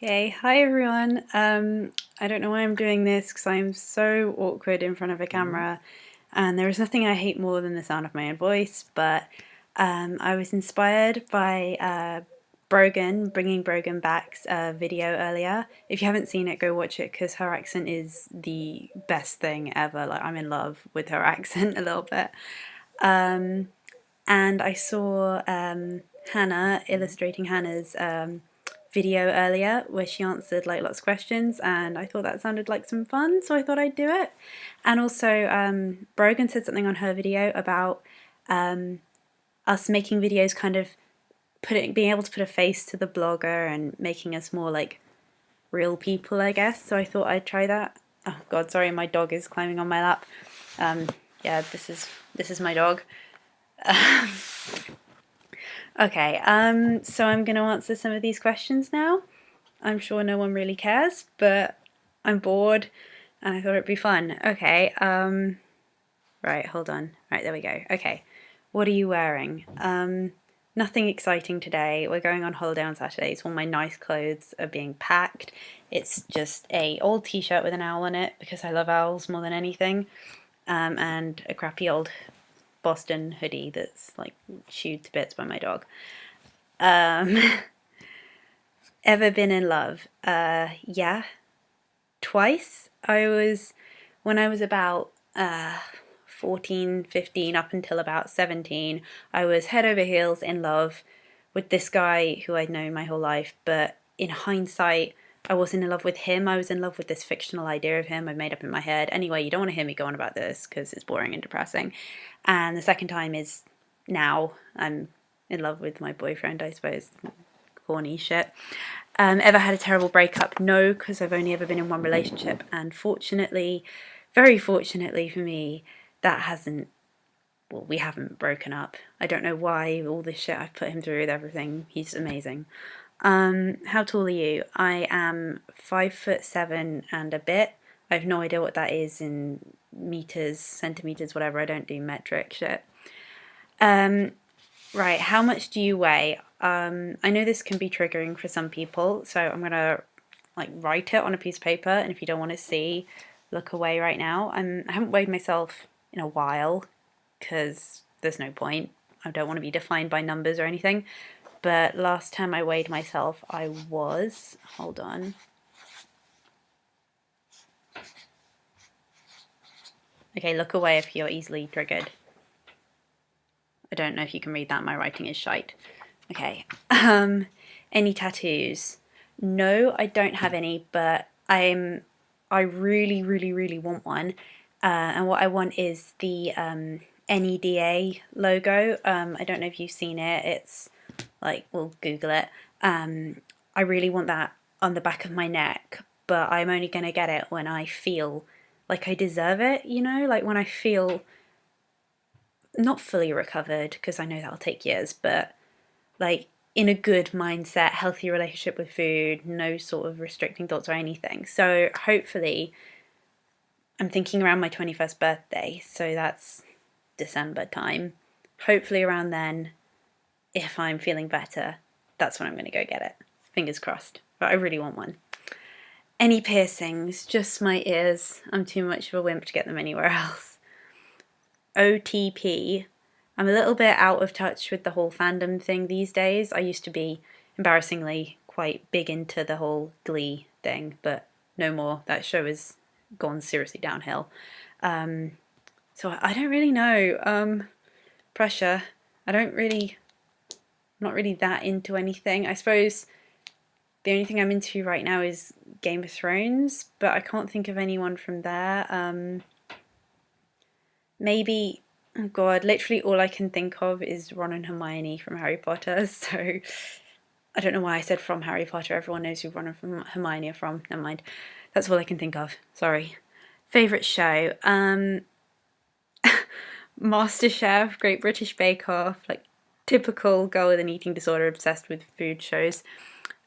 Okay, hi everyone. I don't know why I'm doing this because I'm so awkward in front of a camera, and there is nothing I hate more than the sound of my own voice. But I was inspired by Brogan, bringing Brogan back's video earlier. If you haven't seen it, go watch it because her accent is the best thing ever. Like, I'm in love with her accent a little bit. And I saw Hannah illustrating Hannah's video earlier where she answered like lots of questions, and I thought that sounded like some fun, so I thought I'd do it. And also, Brogan said something on her video about us making videos, kind of being able to put a face to the blogger and making us more like real people, I guess. So I thought I'd try that. Oh God, sorry, my dog is climbing on my lap. Yeah, this is my dog. Okay, so I'm going to answer some of these questions now. I'm sure no one really cares, but I'm bored and I thought it'd be fun. Okay, right, hold on. Right, there we go. Okay, what are you wearing? Nothing exciting today. We're going on holiday on Saturday, so all my nice clothes are being packed. It's just a old t-shirt with an owl on it because I love owls more than anything, and a crappy old Boston hoodie that's like chewed to bits by my dog. Ever been in love? Yeah, twice. When I was about 14, 15, up until about 17, I was head over heels in love with this guy who I'd known my whole life, but in hindsight, I wasn't in love with him. I was in love with this fictional idea of him I'd made up in my head. Anyway, you don't want to hear me go on about this because it's boring and depressing. And the second time is now. I'm in love with my boyfriend, I suppose. Corny shit. Ever had a terrible breakup? No, because I've only ever been in one relationship, and fortunately, very fortunately for me, that hasn't. Well, we haven't broken up. I don't know why all this shit I've put him through with everything. He's amazing. How tall are you? I am 5'7" and a bit. I have no idea what that is in meters, centimeters, whatever. I don't do metric shit. Right, how much do you weigh? I know this can be triggering for some people, so I'm gonna like write it on a piece of paper, and if you don't want to see, look away right now. I haven't weighed myself in a while because there's no point. I don't want to be defined by numbers or anything. But last time I weighed myself, I was, hold on. Okay, look away if you're easily triggered. I don't know if you can read that. My writing is shite. Okay. Any tattoos? No, I don't have any, but I really, really, really want one. And what I want is the NEDA logo. I don't know if you've seen it. It's like, we'll Google it. I really want that on the back of my neck, but I'm only going to get it when I feel like I deserve it, like when I feel not fully recovered, because I know that'll take years, but like in a good mindset, healthy relationship with food, no sort of restricting thoughts or anything. So hopefully, I'm thinking around my 21st birthday, so that's December time. Hopefully, around then, if I'm feeling better, that's when I'm going to go get it. Fingers crossed. But I really want one. Any piercings? Just my ears. I'm too much of a wimp to get them anywhere else. OTP. I'm a little bit out of touch with the whole fandom thing these days. I used to be embarrassingly quite big into the whole Glee thing, but no more. That show has gone seriously downhill. So I don't really know. Pressure. I'm not really that into anything. I suppose the only thing I'm into right now is Game of Thrones, but I can't think of anyone from there. Maybe, oh God, literally all I can think of is Ron and Hermione from Harry Potter. So I don't know why I said from Harry Potter. Everyone knows who Ron and Hermione are from. Never mind. That's all I can think of. Sorry. Favourite show? MasterChef, Great British Bake Off, like typical girl with an eating disorder obsessed with food shows.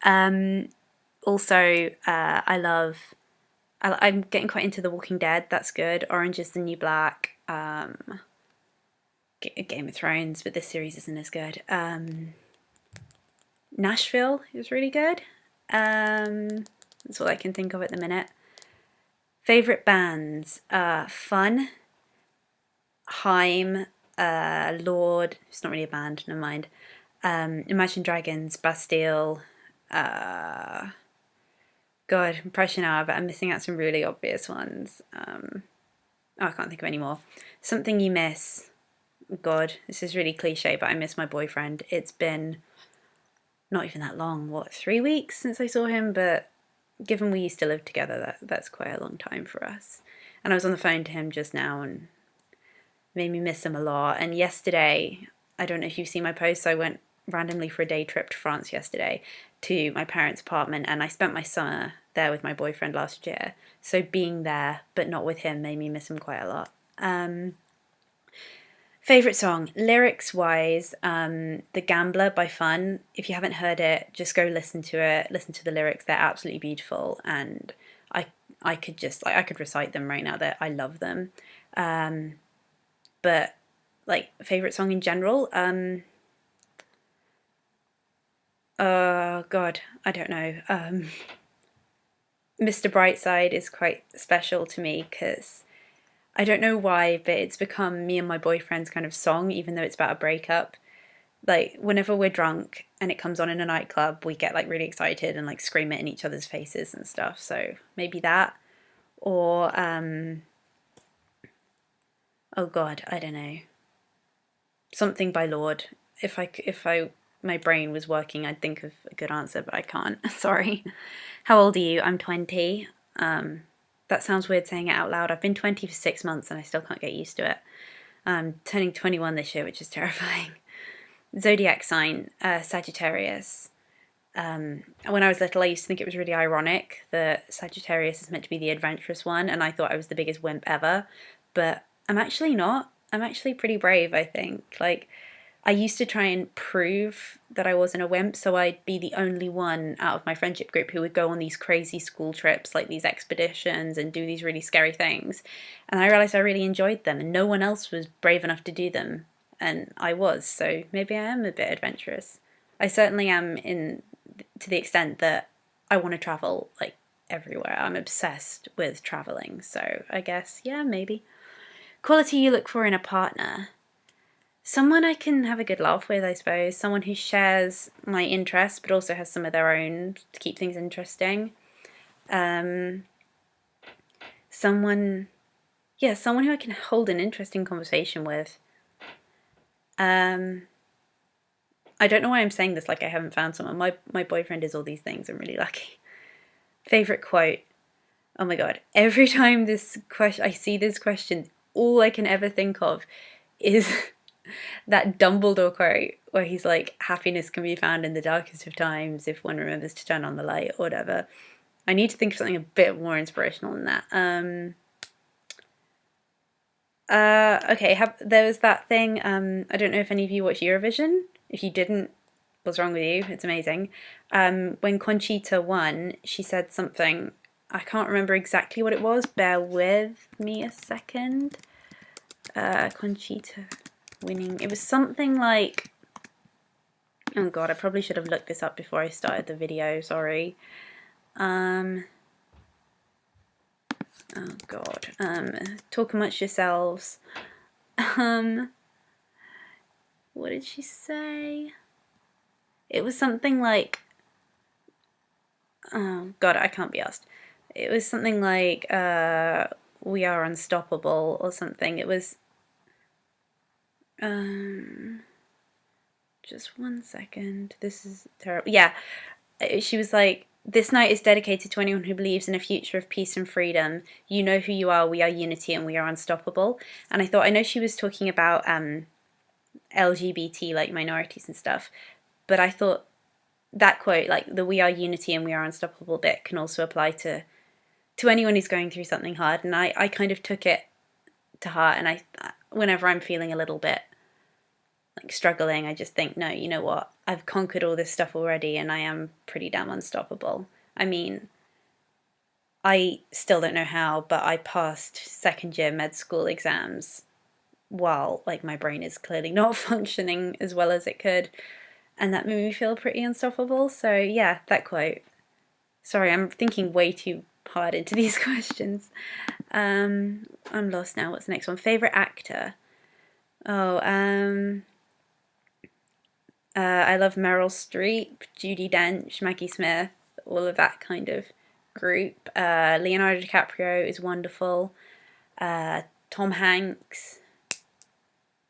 Also, I'm getting quite into The Walking Dead. That's good. Orange is the New Black. Game of Thrones, but this series isn't as good. Nashville is really good. That's all I can think of at the minute. Favourite bands? Fun, Haim, Lord, it's not really a band, never mind. Imagine Dragons, Bastille, God, I'm pressure now, but I'm missing out some really obvious ones. I can't think of any more. Something you miss. God, this is really cliche, but I miss my boyfriend. It's been not even that long, 3 weeks since I saw him, but given we used to live together, that's quite a long time for us. And I was on the phone to him just now and made me miss him a lot. And yesterday, I don't know if you've seen my posts, I went randomly for a day trip to France yesterday to my parents' apartment, and I spent my summer there with my boyfriend last year. So being there but not with him made me miss him quite a lot. Favourite song? Lyrics wise, The Gambler by Fun. If you haven't heard it, just go listen to it, listen to the lyrics, they're absolutely beautiful, and I could just I could recite them right now. That I love them. But like favourite song in general, oh God, I don't know. Mr. Brightside is quite special to me because I don't know why, but it's become me and my boyfriend's kind of song, even though it's about a breakup. Like whenever we're drunk and it comes on in a nightclub, we get like really excited and like scream it in each other's faces and stuff. So maybe that, or oh God, I don't know, something by Lord. If I my brain was working, I'd think of a good answer, but I can't. Sorry. How old are you? I'm 20. That sounds weird saying it out loud. I've been 20 for 6 months and I still can't get used to it. I'm turning 21 this year, which is terrifying. Zodiac sign, Sagittarius. When I was little, I used to think it was really ironic that Sagittarius is meant to be the adventurous one, and I thought I was the biggest wimp ever. But I'm actually not. I'm actually pretty brave, I think. Like, I used to try and prove that I wasn't a wimp, so I'd be the only one out of my friendship group who would go on these crazy school trips, like these expeditions, and do these really scary things. And I realized I really enjoyed them, and no one else was brave enough to do them, and I was, so maybe I am a bit adventurous. I certainly am to the extent that I want to travel, like, everywhere. I'm obsessed with traveling, so I guess, yeah, maybe. Quality you look for in a partner. Someone I can have a good laugh with, I suppose. Someone who shares my interests, but also has some of their own to keep things interesting. Someone who I can hold an interesting conversation with. I don't know why I'm saying this like I haven't found someone. My boyfriend is all these things. I'm really lucky. Favorite quote. Oh my God. Every time I see this question, all I can ever think of is that Dumbledore quote where he's like, happiness can be found in the darkest of times if one remembers to turn on the light or whatever. I need to think of something a bit more inspirational than that. Okay, there was that thing, I don't know if any of you watched Eurovision. If you didn't, what's wrong with you? It's amazing. When Conchita won, she said something, I can't remember exactly what it was, bear with me a second. Conchita winning, it was something like, oh God, I probably should have looked this up before I started the video, sorry. Oh God, talk amongst yourselves. What did she say? It was something like, oh God, I can't be asked. It was something like, we are unstoppable or something. It was, just one second. This is terrible. Yeah, she was like, this night is dedicated to anyone who believes in a future of peace and freedom. You know who you are. We are unity and we are unstoppable. And I thought, I know she was talking about LGBT, like minorities and stuff, but I thought that quote, like the we are unity and we are unstoppable bit, can also apply to anyone who's going through something hard. And I kind of took it to heart, and whenever I'm feeling a little bit like struggling, I just think, no, you know what? I've conquered all this stuff already and I am pretty damn unstoppable. I mean, I still don't know how, but I passed second year med school exams while like my brain is clearly not functioning as well as it could, and that made me feel pretty unstoppable. So yeah, that quote. Sorry, I'm thinking way too hard into these questions. I'm lost now. What's the next one? Favorite actor? Oh, I love Meryl Streep, Judi Dench, Maggie Smith, all of that kind of group. Leonardo DiCaprio is wonderful. Tom Hanks.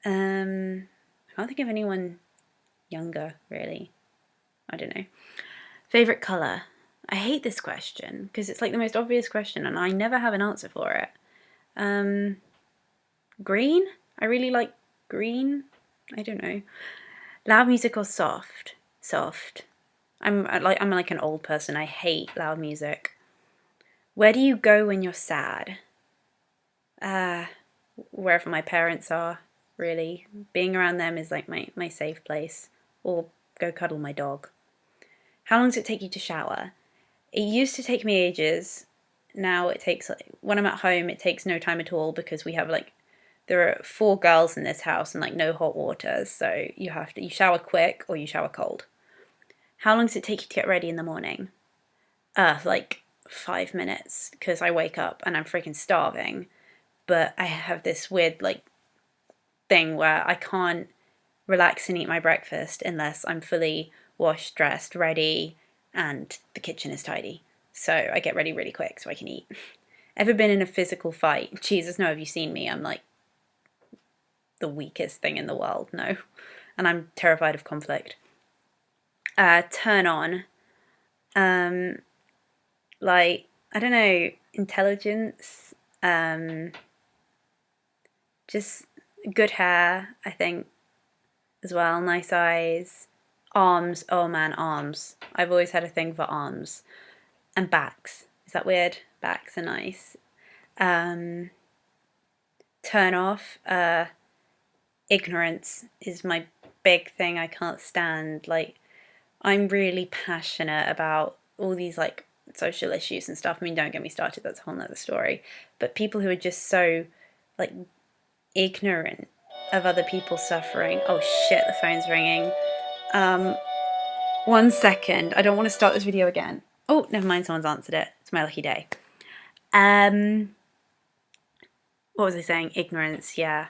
I can't think of anyone younger, really. I don't know. Favorite color? I hate this question because it's like the most obvious question and I never have an answer for it. Green? I really like green. I don't know. Loud music or soft? Soft. I'm like an old person. I hate loud music. Where do you go when you're sad? Wherever my parents are, really. Being around them is like my safe place. Or go cuddle my dog. How long does it take you to shower? It used to take me ages. Now it takes, like, when I'm at home, it takes no time at all because we have there are 4 girls in this house and no hot water. So you shower quick or you shower cold. How long does it take you to get ready in the morning? 5 minutes because I wake up and I'm freaking starving. But I have this weird thing where I can't relax and eat my breakfast unless I'm fully washed, dressed, ready, and the kitchen is tidy. So I get ready really quick so I can eat. Ever been in a physical fight? Jesus, no, have you seen me? I'm the weakest thing in the world, no. And I'm terrified of conflict. Turn on. I don't know, intelligence. Just good hair, I think, as well. Nice eyes. Arms. Oh man, arms. I've always had a thing for arms. And backs. Is that weird? Backs are nice. Turn off. Ignorance is my big thing I can't stand. I'm really passionate about all these social issues and stuff. I mean, don't get me started, that's a whole nother story. But people who are just so ignorant of other people's suffering. Oh shit, the phone's ringing. 1 second. I don't want to start this video again. Oh, never mind, someone's answered it. It's my lucky day. What was I saying? Ignorance, yeah.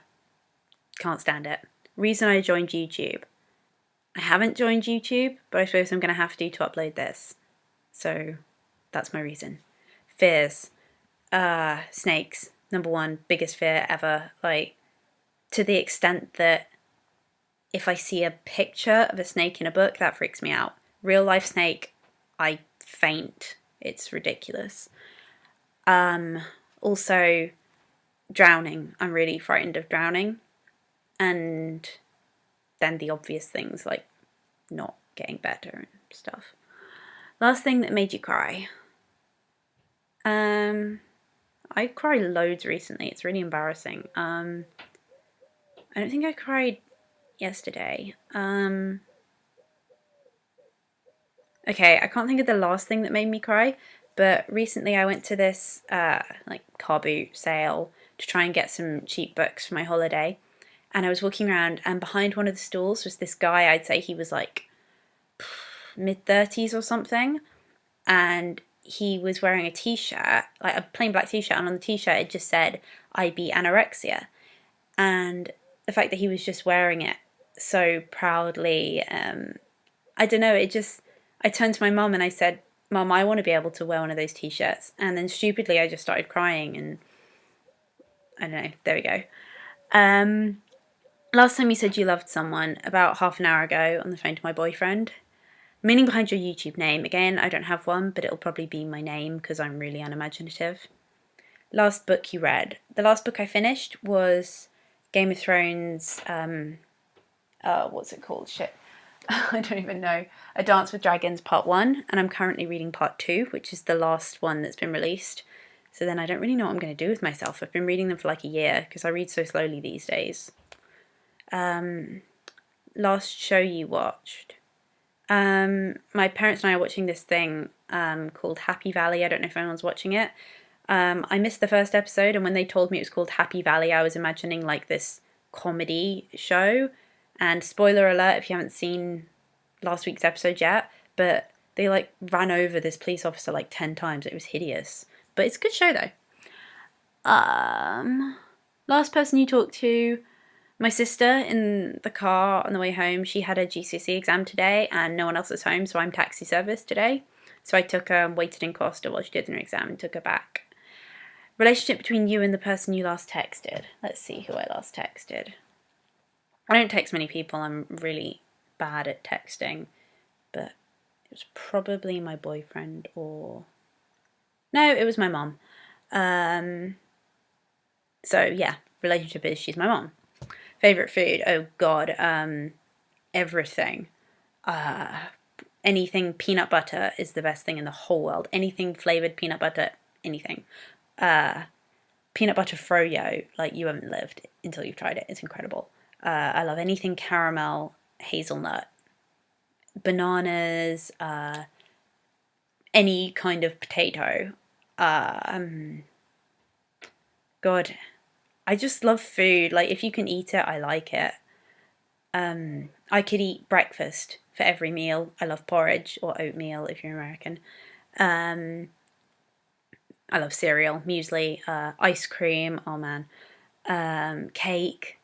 Can't stand it. Reason I joined YouTube. I haven't joined YouTube, but I suppose I'm going to have to upload this. So that's my reason. Fears. Snakes. Number 1, biggest fear ever. To the extent that if I see a picture of a snake in a book, that freaks me out. Real life snake, I faint. It's ridiculous. Also, drowning. I'm really frightened of drowning. And then the obvious things like not getting better and stuff. Last thing that made you cry. I cried loads recently. It's really embarrassing. I don't think I cried yesterday. Okay, I can't think of the last thing that made me cry, but recently I went to this car boot sale to try and get some cheap books for my holiday. And I was walking around, and behind one of the stalls was this guy. I'd say he was mid-30s or something. And he was wearing a t-shirt, a plain black t-shirt. And on the t-shirt, it just said, "I beat anorexia." And the fact that he was just wearing it so proudly, I don't know, I turned to my mum and I said, "Mum, I want to be able to wear one of those t-shirts." And then stupidly, I just started crying. And I don't know, there we go. Last time you said you loved someone, about half an hour ago on the phone to my boyfriend. Meaning behind your YouTube name. Again, I don't have one, but it'll probably be my name because I'm really unimaginative. Last book you read. The last book I finished was Game of Thrones, what's it called? Shit. I don't even know. A Dance with Dragons Part 1, and I'm currently reading Part 2, which is the last one that's been released. So then I don't really know what I'm going to do with myself. I've been reading them for a year because I read so slowly these days. Last show you watched. My parents and I are watching this thing called Happy Valley. I don't know if anyone's watching it. I missed the first episode, and when they told me it was called Happy Valley, I was imagining this comedy show. And spoiler alert if you haven't seen last week's episode yet, but They like ran over this police officer like 10 times. It was hideous. But it's a good show though. Last person you talked to, my sister in the car on the way home. She had a GCSE exam today and no one else is home, so I'm taxi service today. So I took her and waited in Costa while she did her exam and took her back. Relationship between you and the person you last texted. Let's see who I last texted. I don't text many people. I'm really bad at texting. But it was probably my boyfriend or... No, it was my mom. So yeah, relationship is she's my mom. Favourite food? Oh God, everything. Anything peanut butter is the best thing in the whole world. Anything flavoured peanut butter, anything. Peanut butter froyo, like you haven't lived until you've tried it. It's incredible. I love anything caramel, hazelnut, bananas, any kind of potato. God, I just love food. Like, if you can eat it, I like it. I could eat breakfast for every meal. I love porridge or oatmeal if you're American. I love cereal, muesli, ice cream, oh man, cake,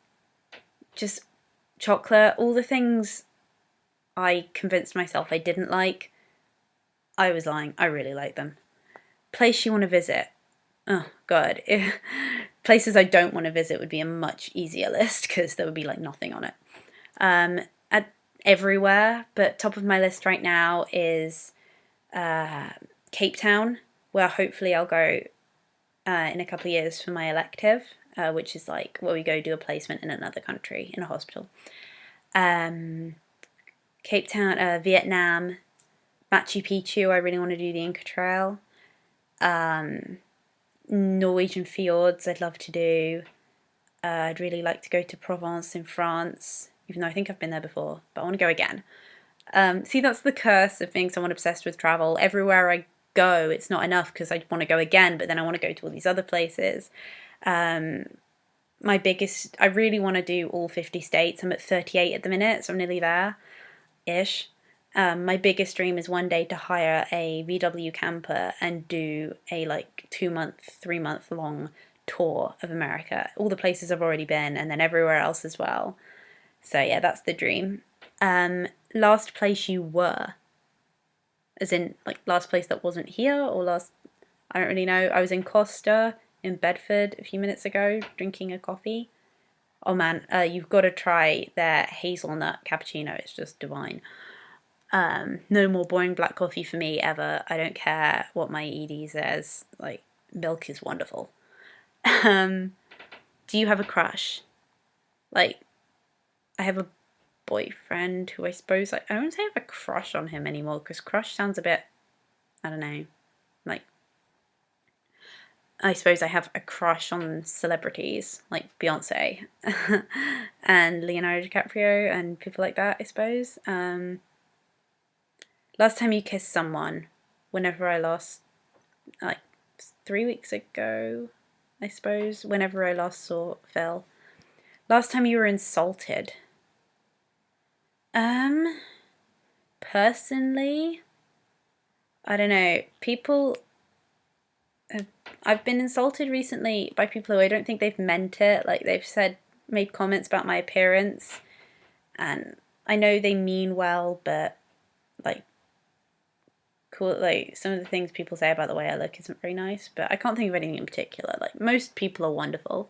just chocolate, all the things I convinced myself I didn't like. I was lying. I really like them. Place you want to visit? Oh God, places I don't want to visit would be a much easier list because there would be like nothing on it. Everywhere, but top of my list right now is Cape Town, where hopefully I'll go in a couple of years for my elective, which is like where we go do a placement in another country in a hospital. Cape Town, Vietnam, Machu Picchu, I really want to do the Inca Trail. Norwegian fjords I'd love to do. I'd really like to go to Provence in France, even though I think I've been there before, but I want to go again. See, that's the curse of being someone obsessed with travel. Everywhere I go, it's not enough because I want to go again, but then I want to go to all these other places. I really want to do all 50 states. I'm at 38 at the minute, so I'm nearly there-ish. My biggest dream is one day to hire a VW camper and do a like 2-month, 3-month long tour of America. All the places I've already been and then everywhere else as well. So yeah, that's the dream. Last place you were? As in like last place that wasn't here or last... I don't really know. I was in Costa in Bedford a few minutes ago drinking a coffee. Oh man, you've got to try their hazelnut cappuccino. It's just divine. No more boring black coffee for me ever. I don't care what my ED says. Like, milk is wonderful. Do you have a crush? Like, I have a boyfriend who I suppose, like, I don't say I have a crush on him anymore because crush sounds a bit, I don't know, like, I suppose I have a crush on celebrities like Beyonce and Leonardo DiCaprio and people like that, I suppose. Last time you kissed someone, whenever I last, like 3 weeks ago, I suppose, whenever I last saw Phil. Last time you were insulted. Personally, I don't know. I've been insulted recently by people who I don't think they've meant it. Like they've made comments about my appearance, and I know they mean well, but like, cool. Like some of the things people say about the way I look isn't very nice. But I can't think of anything in particular. Like most people are wonderful.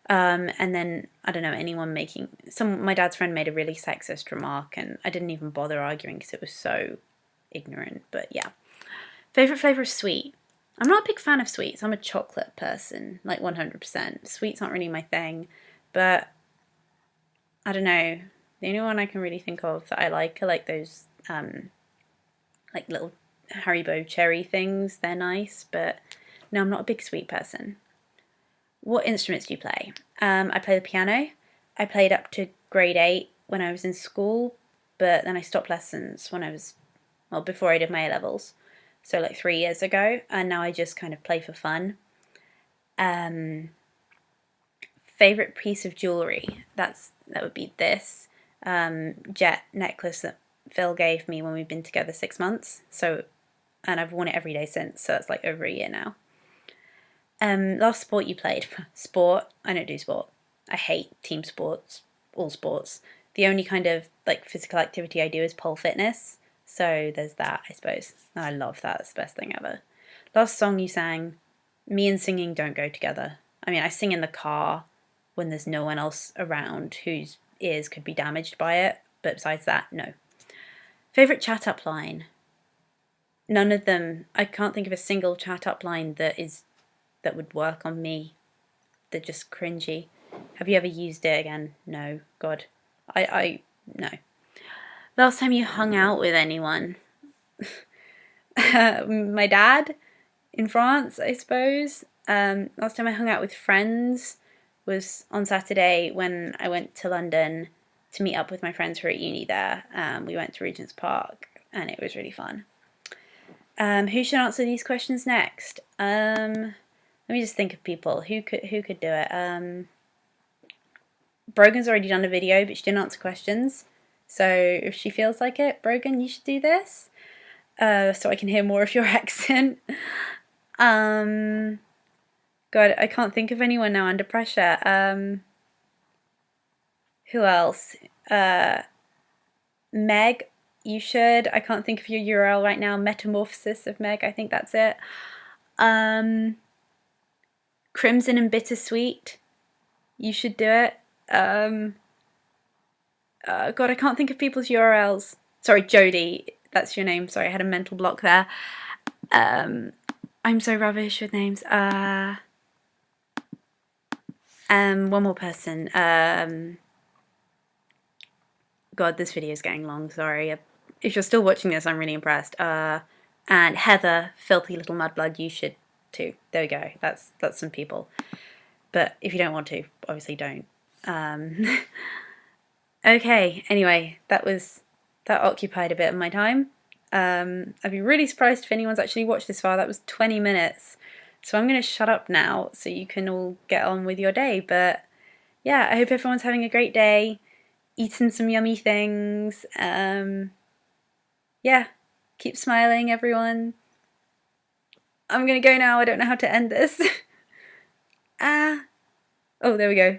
And then, I don't know, anyone my dad's friend made a really sexist remark and I didn't even bother arguing because it was so ignorant, but yeah. Favourite flavour of sweet? I'm not a big fan of sweets. I'm a chocolate person, like 100%. Sweets aren't really my thing, but I don't know. The only one I can really think of that I like are like those, like little Haribo cherry things. They're nice, but no, I'm not a big sweet person. What instruments do you play? I play the piano. I played up to grade 8 when I was in school, but then I stopped lessons before I did my A-levels. So like 3 years ago, and now I just kind of play for fun. Favorite piece of jewelry? That would be this jet necklace that Phil gave me when we've been together 6 months. So, and I've worn it every day since, so it's like over a year now. Last sport you played? Sport? I don't do sport. I hate team sports, all sports. The only kind of like physical activity I do is pole fitness. So there's that, I suppose. I love that. It's the best thing ever. Last song you sang? Me and singing don't go together. I mean, I sing in the car when there's no one else around whose ears could be damaged by it. But besides that, no. Favourite chat-up line? None of them. I can't think of a single chat-up line that would work on me. They're just cringy. Have you ever used it again? No. God. No. Last time you hung out with anyone? My dad in France, I suppose. Last time I hung out with friends was on Saturday when I went to London to meet up with my friends who are at uni there. We went to Regent's Park and it was really fun. Who should answer these questions next? Let me just think of people. Who could do it? Brogan's already done a video, but she didn't answer questions. So if she feels like it, Brogan, you should do this. So I can hear more of your accent. God, I can't think of anyone now under pressure. Who else? Meg, you should. I can't think of your URL right now. Metamorphosis of Meg, I think that's it. Crimson and Bittersweet, you should do it. God, I can't think of people's URLs. Sorry, Jodie, that's your name. Sorry, I had a mental block there. I'm so rubbish with names. One more person. God, this video is getting long. Sorry. If you're still watching this, I'm really impressed. And Heather, filthy little mudblood, you should too. There we go. That's some people. But if you don't want to, obviously don't. Okay. Anyway, that occupied a bit of my time. I'd be really surprised if anyone's actually watched this far. That was 20 minutes. So I'm going to shut up now so you can all get on with your day. But yeah, I hope everyone's having a great day, eating some yummy things. Yeah, keep smiling, everyone. I'm going to go now. I don't know how to end this. Oh, there we go.